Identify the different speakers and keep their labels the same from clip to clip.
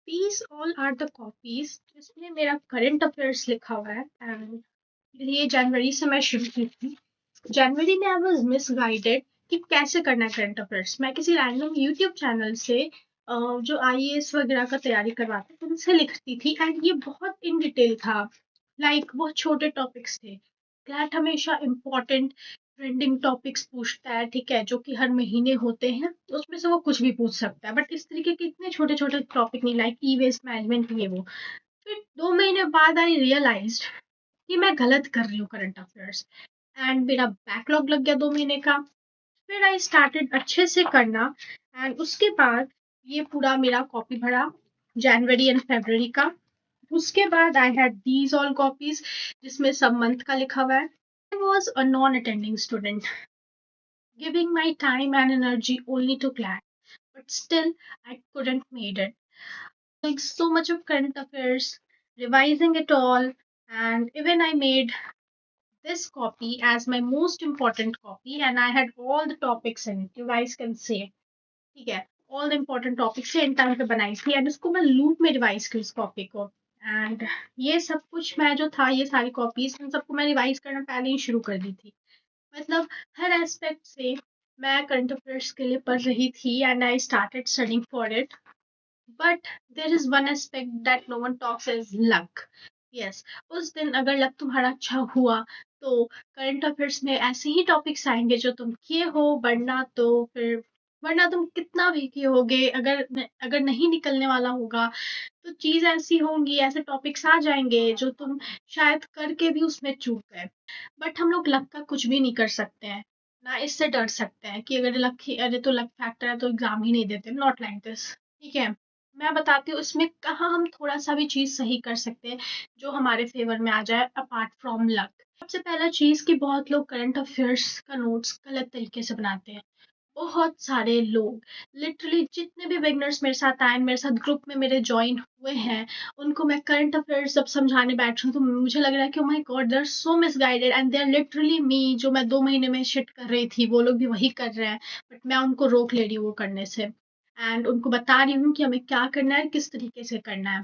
Speaker 1: These all are the copies जिसमें मेरा current affairs लिखा हुआ है एंड ये जनवरी से मैं शुरू की थी। जनवरी में आई वाज मिसगाइडेड कि कैसे करना है करंट अफेयर्स। मैं किसी रैंडम यूट्यूब चैनल से जो आईएएस वगैरह का तैयारी करवाते थे उनसे लिखती थी एंड ये बहुत इन डिटेल था। बहुत छोटे टॉपिक्स थे। क्लैट हमेशा इम्पोर्टेंट ट्रेंडिंग टॉपिक्स पूछता है, ठीक है, जो कि हर महीने होते हैं, तो उसमें से वो कुछ भी पूछ सकता है, बट इस तरीके के इतने छोटे छोटे टॉपिक नहीं, लाइक ई वेस्ट मैनेजमेंट ये वो। फिर 2 महीने बाद आई रियलाइज कि मैं गलत कर रही हूँ करंट अफेयर्स एंड मेरा बैकलॉग लग गया 2 महीने का। फिर आई स्टार्टेड अच्छे से करना एंड उसके बाद ये पूरा मेरा कॉपी भरा जनवरी एंड फरवरी का। उसके बाद I had these all copies जिसमें सब मंथ का लिखा हुआ है। I was a non attending student giving my time and energy only to class, but still I couldn't made it. Like so much of current affairs, revising it all, and even I made this copy as my most important copy, and I had all the topics in it. You guys can say, ठीक है, all the important topics से in time पे बनाई थी and उसको मैं loop में revise की उस कॉपी को। एंड ये सब कुछ मैं जो था, ये सारी कॉपीज इन सबको मैं रिवाइज करना पहले ही शुरू कर दी थी। मतलब हर एस्पेक्ट से मैं करंट अफेयर्स के लिए पढ़ रही थी and I started studying for it. But there is one aspect that no one talks is luck. Yes, उस दिन अगर लक तुम्हारा अच्छा हुआ तो करंट अफेयर्स में ऐसे ही टॉपिक्स आएंगे जो तुम किए हो, वरना तुम कितना भी किए होगे, अगर नहीं निकलने वाला होगा तो चीज ऐसी होंगी, ऐसे टॉपिक्स आ जाएंगे जो तुम शायद करके भी उसमें चूक गए। बट हम लोग लक का कुछ भी नहीं कर सकते हैं, ना इससे डर सकते हैं कि अरे तो लक फैक्टर है तो एग्जाम ही नहीं देते, नॉट लाइक दिस। ठीक है, मैं बताती हूँ इसमें कहाँ हम थोड़ा सा भी चीज सही कर सकते हैं जो हमारे फेवर में आ जाए अपार्ट फ्रॉम लक। सबसे पहला चीज कि बहुत लोग करंट अफेयर्स का नोट्स गलत तरीके से बनाते हैं। बहुत सारे लोग, लिटरली जितने भी बिगनर्स मेरे साथ आए, मेरे साथ ग्रुप में मेरे ज्वाइन हुए हैं, उनको मैं करंट अफेयर्स जब समझाने बैठ रही हूँ तो मुझे लग रहा है कि oh my God, they are so misguided and they are literally me. जो मैं 2 महीने में शिट कर रही थी वो लोग भी वही कर रहे हैं, बट मैं उनको रोक ले रही हूँ वो करने से एंड उनको बता रही हूँ कि हमें क्या करना है, किस तरीके से करना है।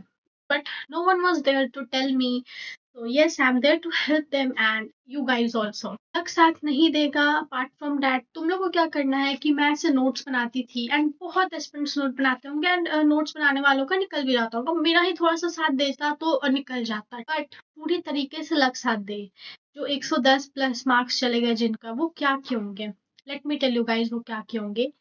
Speaker 1: But no one was there to tell me. So yes, I'm there to help them and you guys also. Luck साथ नहीं देगा। अपार्ट फ्रॉम दैट तुम लोग को क्या करना है कि मैं ऐसे नोट्स बनाती थी एंड बहुत एस्पिरेंट्स नोट बनाते होंगे एंड नोट्स बनाने वालों का निकल भी जाता होगा, मेरा ही थोड़ा सा साथ देता तो निकल जाता। बट पूरी तरीके से लक साथ दे, जो 110 प्लस मार्क्स चले गए जिनका, वो क्या किए होंगे? Let me tell you guys वो क्या किए होंगे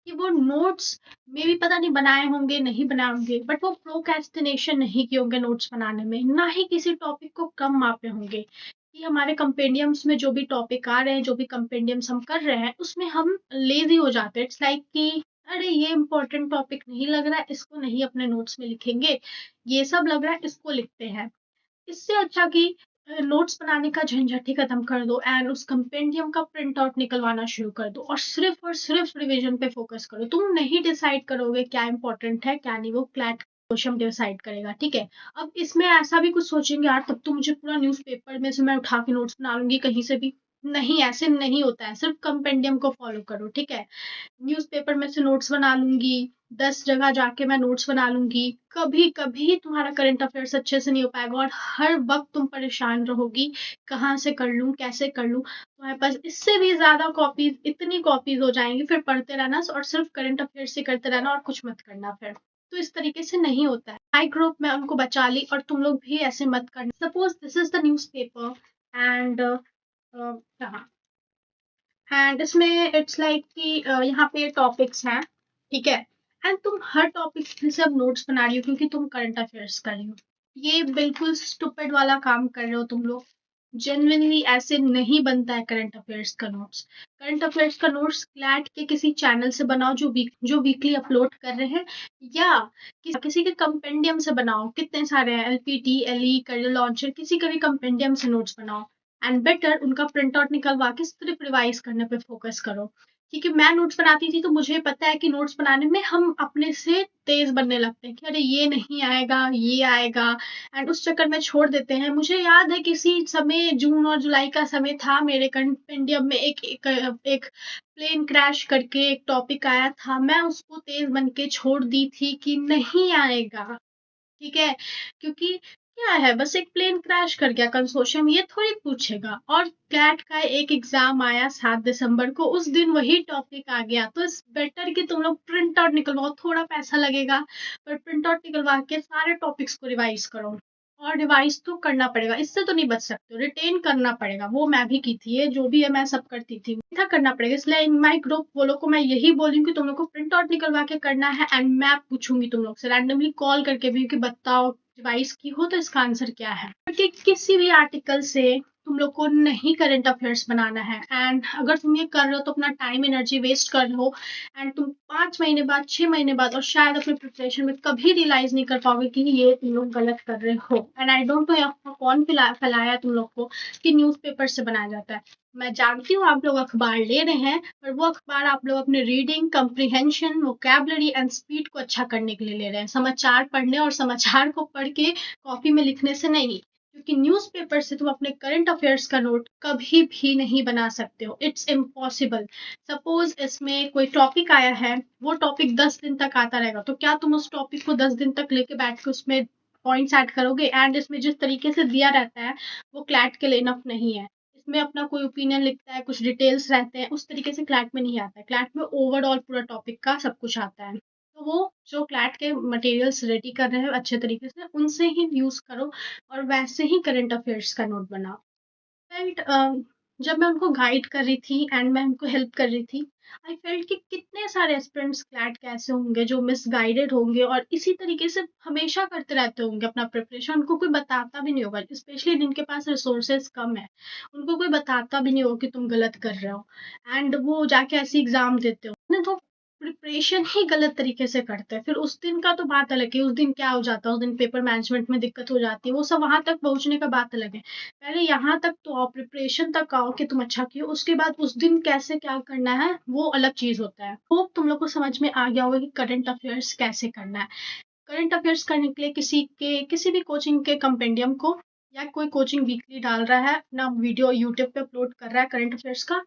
Speaker 1: कि वो नोट्स में भी पता नहीं बनाए होंगे नहीं बनाए होंगे, बट वो प्रोक्रेस्टिनेशन नहीं किए होंगे नोट्स बनाने में, ना ही किसी टॉपिक को कम मापे होंगे कि हमारे कंपेंडियम्स में जो भी टॉपिक आ रहे हैं, जो भी कंपेंडियम्स हम कर रहे हैं, उसमें हम लेजी हो जाते हैं। इट्स लाइक कि अरे ये इंपॉर्टेंट टॉपिक नहीं लग रहा है, इसको नहीं अपने नोट्स में लिखेंगे, ये सब लग रहा है इसको लिखते हैं। इससे अच्छा कि नोट्स बनाने का झंझट ही खत्म कर दो एंड उस कंपेंडियम का प्रिंट आउट निकलवाना शुरू कर दो और सिर्फ रिवीजन पे फोकस करो। तुम नहीं डिसाइड करोगे क्या इंपॉर्टेंट है क्या नहीं, वो क्लैट क्वेश्चन डिसाइड करेगा, ठीक है। अब इसमें ऐसा भी कुछ सोचेंगे यार तब तो मुझे पूरा न्यूज़पेपर में से मैं उठा के नोट्स बना लूंगी कहीं से भी, नहीं, ऐसे नहीं होता है। सिर्फ कंपेंडियम को फॉलो करो, ठीक है। न्यूज़पेपर में से नोट्स बना लूंगी, 10 जगह जाके मैं नोट्स बना लूंगी, कभी कभी तुम्हारा करंट अफेयर्स अच्छे से नहीं हो पाएगा और हर वक्त तुम परेशान रहोगी कहाँ से कर लूँ कैसे कर लूँ। तुम्हारे पास इससे भी ज्यादा कॉपीज, इतनी कॉपीज हो जाएंगी, फिर पढ़ते रहना और सिर्फ करंट अफेयर्स से करते रहना और कुछ मत करना फिर। तो इस तरीके से नहीं होता है। हाई ग्रुप में उनको बचा ली और तुम लोग भी ऐसे मत करना। Suppose this is the news paper and इसमें इट्स लाइक कि यहाँ पे टॉपिक्स हैं, ठीक है, एंड तुम हर टॉपिक से अब नोट्स बना रही हो क्योंकि तुम करंट अफेयर्स कर रही हो। ये बिल्कुल स्टूपिड वाला काम कर रहे हो तुम लोग। जेन्युइनली ऐसे नहीं बनता है करंट अफेयर्स का नोट्स। करंट अफेयर्स का नोट्स क्लैट के किसी चैनल से बनाओ जो वीकली अपलोड कर रहे हैं, या किसी के कंपेंडियम से बनाओ। कितने सारे हैं, एलपीटी, एलई, करियर लॉन्चर, किसी का भी कंपेंडियम से नोट्स बनाओ एंड बेटर उनका प्रिंट आउट निकलवा के सिर्फ रिवाइज करने पे फोकस करो। क्योंकि मैं नोट्स बनाती थी तो मुझे पता है कि नोट्स बनाने में हम अपने से तेज बनने लगते हैं कि अरे ये नहीं आएगा ये आएगा, एंड उस चक्कर में छोड़ देते हैं। मुझे याद है किसी समय जून और जुलाई का समय था, मेरे कंपेंडियम में एक प्लेन क्रैश करके एक टॉपिक आया था, मैं उसको तेज बन के छोड़ दी थी कि नहीं आएगा। ठीक है? क्योंकि क्या है, बस एक प्लेन क्रैश कर गया कंसोर्शियम, ये थोड़ी पूछेगा। और क्लैट का एक एग्जाम आया 7 दिसंबर को, उस दिन वही टॉपिक आ गया, तो इट्स बेटर कि तुम लोग प्रिंट आउट निकलवाओ, थोड़ा पैसा लगेगा पर प्रिंट आउट निकलवा के सारे टॉपिक्स को रिवाइज करो। और रिवाइज तो करना पड़ेगा, इससे तो नहीं बच सकते हो, रिटेन करना पड़ेगा। वो मैं भी की थी, ये जो भी है मैं सब करती थी, था करना पड़ेगा। इसलिए इन माई ग्रुप वो लोग को मैं यही बोली हूँ कि तुम लोग को प्रिंट आउट निकलवा के करना है। एंड मैं पूछूंगी तुम लोग से रैंडमली कॉल करके भी कि बताओ रिवाइज की हो तो इसका आंसर क्या है। क्योंकि किसी भी आर्टिकल से तुम लोग को नहीं करंट अफेयर्स बनाना है। एंड अगर तुम ये कर रहे हो तो अपना टाइम एनर्जी वेस्ट कर रहे हो। एंड तुम 5 महीने बाद 6 महीने बाद और शायद अपने प्रिपरेशन में कभी रियलाइज नहीं कर पाओगे कि ये तुम लोग गलत कर रहे हो। एंड आई डोंट नो यहाँ कौन फैलाया तुम लोग को कि न्यूज़पेपर से बनाया जाता है। मैं जानती हूँ आप लोग अखबार ले रहे हैं, पर वो अखबार आप लोग अपने रीडिंग कम्प्रिहेंशन वोकैबुलरी एंड स्पीड को अच्छा करने के लिए ले रहे हैं, समाचार पढ़ने और समाचार को पढ़ के कॉपी में लिखने से नहीं। क्योंकि न्यूज़पेपर से तुम अपने करंट अफेयर्स का नोट कभी भी नहीं बना सकते हो, इट्स इम्पॉसिबल। सपोज इसमें कोई टॉपिक आया है, वो टॉपिक 10 दिन तक आता रहेगा, तो क्या तुम उस टॉपिक को 10 दिन तक लेके बैठ के उसमें पॉइंट्स ऐड करोगे? एंड इसमें जिस तरीके से दिया रहता है वो क्लैट के लिए इनफ नहीं है। इसमें अपना कोई ओपिनियन लिखता है, कुछ डिटेल्स रहते हैं, उस तरीके से क्लैट में नहीं आता है। क्लैट में ओवरऑल पूरा टॉपिक का सब कुछ आता है। तो वो जो क्लैट के मटेरियल्स रेडी कर रहे हैं अच्छे तरीके से, उनसे ही यूज करो और वैसे ही करंट अफेयर्स का नोट बनाओ। फेल्ट जब मैं उनको गाइड कर रही थी एंड मैं उनको हेल्प कर रही थी, आई फेल्ट कि कितने सारे एस्पिरेंट्स क्लैट के ऐसे होंगे जो मिसगाइडेड होंगे और इसी तरीके से हमेशा करते रहते होंगे अपना प्रिपरेशन। उनको कोई बताता भी नहीं होगा, स्पेशली जिनके पास रिसोर्सेज कम है, उनको कोई बताता भी नहीं होगा कि तुम गलत कर रहे हो। एंड वो जाके ऐसे एग्जाम देते हो ना, तो प्रिपरेशन ही गलत तरीके से करते हैं। फिर उस दिन का तो बात अलग है, उस दिन क्या हो जाता है, उस दिन पेपर मैनेजमेंट में दिक्कत हो जाती है, वो सब वहां तक पहुंचने का बात अलग है। पहले यहाँ तक तो आओ, प्रिपरेशन तक आओ कि तुम अच्छा किए, उसके बाद उस दिन कैसे क्या करना है वो अलग चीज होता है। होप तुम लोग को समझ में आ गया होगा कि करंट अफेयर्स कैसे करना है। करंट अफेयर्स करने के लिए किसी भी कोचिंग के कंपेंडियम को, या कोई कोचिंग वीकली डाल रहा है ना, वीडियो यूट्यूब पे अपलोड कर रहा है करंट अफेयर्स का,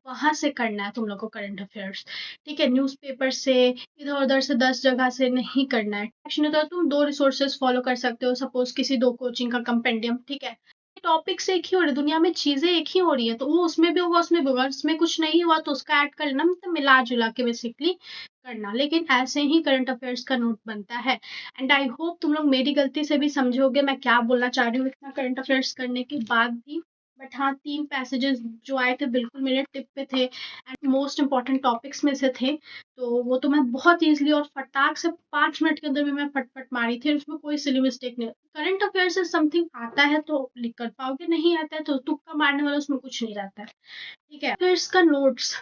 Speaker 1: वहां से करना है तुम लोग को करंट अफेयर्स। ठीक है, न्यूज़पेपर से इधर उधर से 10 जगह से नहीं करना है। एक्शन तो तुम 2 रिसोर्सेज फॉलो कर सकते हो, सपोज किसी 2 कोचिंग का कंपेंडियम। ठीक है, टॉपिक्स एक ही हो रहे, दुनिया में चीजें एक ही हो रही है, तो वो उसमें भी होगा उसमें भी होगा, उसमें कुछ नहीं हुआ तो उसका ऐड कर लेना, मतलब मिला जुला के बेसिकली करना। लेकिन ऐसे ही करंट अफेयर्स का नोट बनता है। एंड आई होप तुम लोग मेरी गलती से भी समझोगे मैं क्या बोलना चाह रही हूँ इतना करंट अफेयर्स करने के बाद भी। बट हाँ, 3 पैसेजेस जो आए थे बिल्कुल मेरे टिप पे थे एंड मोस्ट इंपॉर्टेंट टॉपिक्स में से थे। तो वो तो मैं बहुत ईजिली और फटाक से 5 मिनट के अंदर भी मैं फटफट मारी थी, उसमें कोई सिली मिस्टेक नहीं। करंट अफेयर से समथिंग आता है तो लिख कर पाओगे, नहीं आता है तो तुक्का मारने वाला, उसमें कुछ नहीं रहता है। ठीक है, फिर इसका नोट्स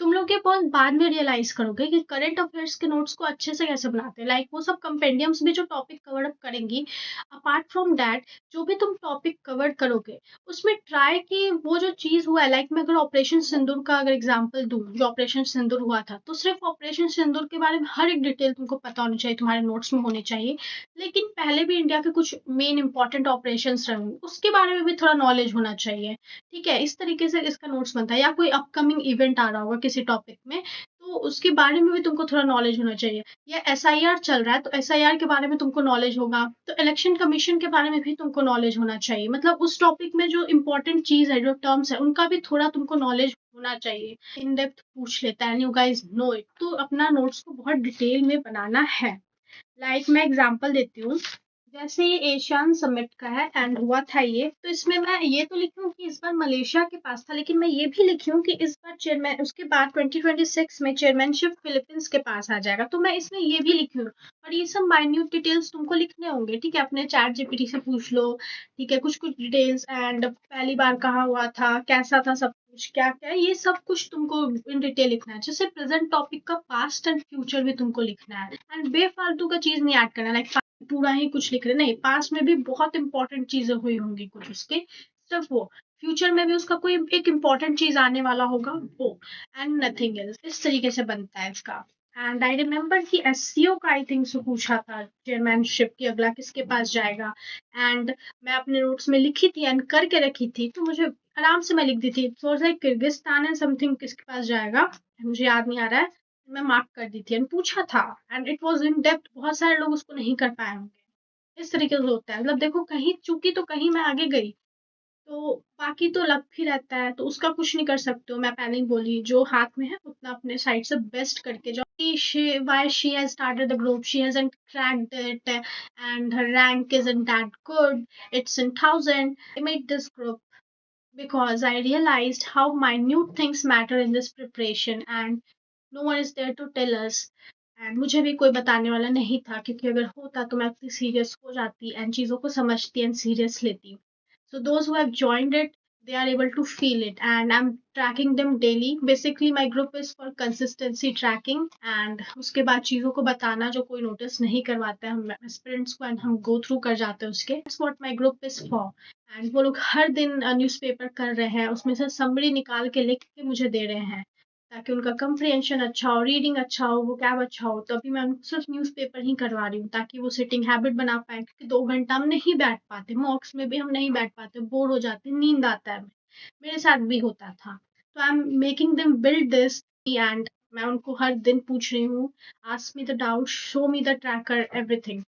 Speaker 1: तुम लोग ये बहुत बाद में रियलाइज करोगे कि करंट अफेयर्स के नोट्स को अच्छे से कैसे बनाते हैं। लाइक वो सब कंपेंडियम्स भी जो टॉपिक कवर अप करेंगी, अपार्ट फ्रॉम दैट जो भी तुम टॉपिक कवर करोगे उसमें ट्राई कि वो जो चीज हुआ है, लाइक मैं अगर ऑपरेशन सिंदूर का अगर एग्जांपल दूं, जो ऑपरेशन सिंदूर हुआ था, तो सिर्फ ऑपरेशन सिंदूर के बारे में हर एक डिटेल तुमको पता होनी चाहिए, तुम्हारे नोट्स में होनी चाहिए। लेकिन पहले भी इंडिया के कुछ मेन इंपॉर्टेंट ऑपरेशन रहे उसके बारे में भी थोड़ा नॉलेज होना चाहिए। ठीक है, इस तरीके से इसका नोट्स बनता है। या कोई अपकमिंग इवेंट आ रहा होगा किसी टॉपिक में, तो उसके बारे में भी तुमको थोड़ा नॉलेज होना चाहिए। या एसआईआर चल रहा है तो एसआईआर के बारे में तुमको नॉलेज होगा, तो इलेक्शन कमीशन के बारे में भी तुमको नॉलेज होना चाहिए। मतलब उस टॉपिक में जो इंपॉर्टेंट चीज है, जो टर्म्स है, उनका भी थोड़ा तुमको नॉलेज होना चाहिए। इन डेप्थ पूछ लेता है, यू गाइस नो इट, तो अपना नोट्स को बहुत डिटेल में बनाना है। लाइक मैं एग्जांपल देती हूँ, जैसे ये एशियन समिट का है एंड हुआ था ये, तो इसमें मैं ये तो लिखी हूँ कि इस बार मलेशिया के पास था, लेकिन मैं ये भी लिखी हूँ कि इस बार चेयरमैन, उसके बाद 2026 में चेयरमैनशिप फिलीपींस के पास आ जाएगा, तो मैं इसमें ये भी लिखी हूँ। और ये सब माइन्यूट डिटेल्स तुमको लिखने होंगे। ठीक है, अपने चैट जीपीटी से पूछ लो। ठीक है, कुछ कुछ डिटेल्स, एंड पहली बार कहाँ हुआ था, कैसा था, सब कुछ क्या क्या, ये सब कुछ तुमको इन डिटेल लिखना है। जैसे प्रेजेंट टॉपिक का पास्ट एंड फ्यूचर भी तुमको लिखना है। एंड बेफालतू का चीज नहीं ऐड करना, लाइक पूरा ही कुछ लिख रहे नहीं, पास्ट में भी बहुत इंपॉर्टेंट चीजें हुई होंगी कुछ उसके, सिर्फ वो फ्यूचर में भी उसका कोई एक इंपॉर्टेंट चीज आने वाला होगा वो, एंड नथिंग एल्स। इस तरीके से बनता है इसका। एंड आई रिमेम्बर कि एससीओ का आई थिंक से पूछा था चेयरमैनशिप की अगला किसके पास जाएगा। एंड मैं अपने नोट्स में लिखी थी एंड करके रखी थी, तो मुझे आराम से मैं लिख दी थी। So like Kyrgyzstan and something किसके पास जाएगा, मुझे याद नहीं आ रहा है। मैं मार्क कर दी थी एंड पूछा था and it was in depth, बहुत सारे लोग उसको नहीं कर पाए होंगे। इस तरीके से होता है, मतलब देखो कहीं चूकी तो कहीं मैं आगे गई, तो बाकी तो लक भी रहता है, तो उसका कुछ नहीं कर सकते हो। मैं पहले ही बोली, जो हाथ में है उतना अपने साइड से बेस्ट करके जाओ। She has started the group, she hasn't cracked it, and her rank isn't that good, it's in 1000. I made this group because I realized how minute things matter in this preparation, and no one is there to tell us. And मुझे भी कोई बताने वाला नहीं था, क्योंकि अगर होता तो मैं अपनी सीरियस हो जाती एंड चीज़ों को समझती एंड सीरियस लेती। So those who have joined it, they are able to feel it, and I'm tracking them daily. Basically my group is for consistency tracking, and उसके बाद चीज़ों को बताना जो कोई नोटिस नहीं करवाता है हम एस्पिरेंट्स को, एंड हम गो थ्रू कर जाते हैं उसके। That's what my group is for. And वो लोग हर दिन न्यूज़पेपर कर रहे हैं, उसमें से समरी निकाल के लिख के मुझे दे रहे हैं, ताकि उनका कंप्रिहेंशन अच्छा हो, रीडिंग अच्छा हो, वोकैब अच्छा हो। तो अभी मैं उनको सिर्फ न्यूज़पेपर ही करवा रही हूँ, ताकि वो सिटिंग हैबिट बना पाएँ, क्योंकि 2 घंटा हम नहीं बैठ पाते, मॉक्स में भी हम नहीं बैठ पाते, बोर हो जाते, नींद आता है हमें। मेरे साथ भी होता था। तो I am making them build this, and मैं उनको हर दिन पूछ रही हूँ, ask me the doubt, show me the tracker, everything.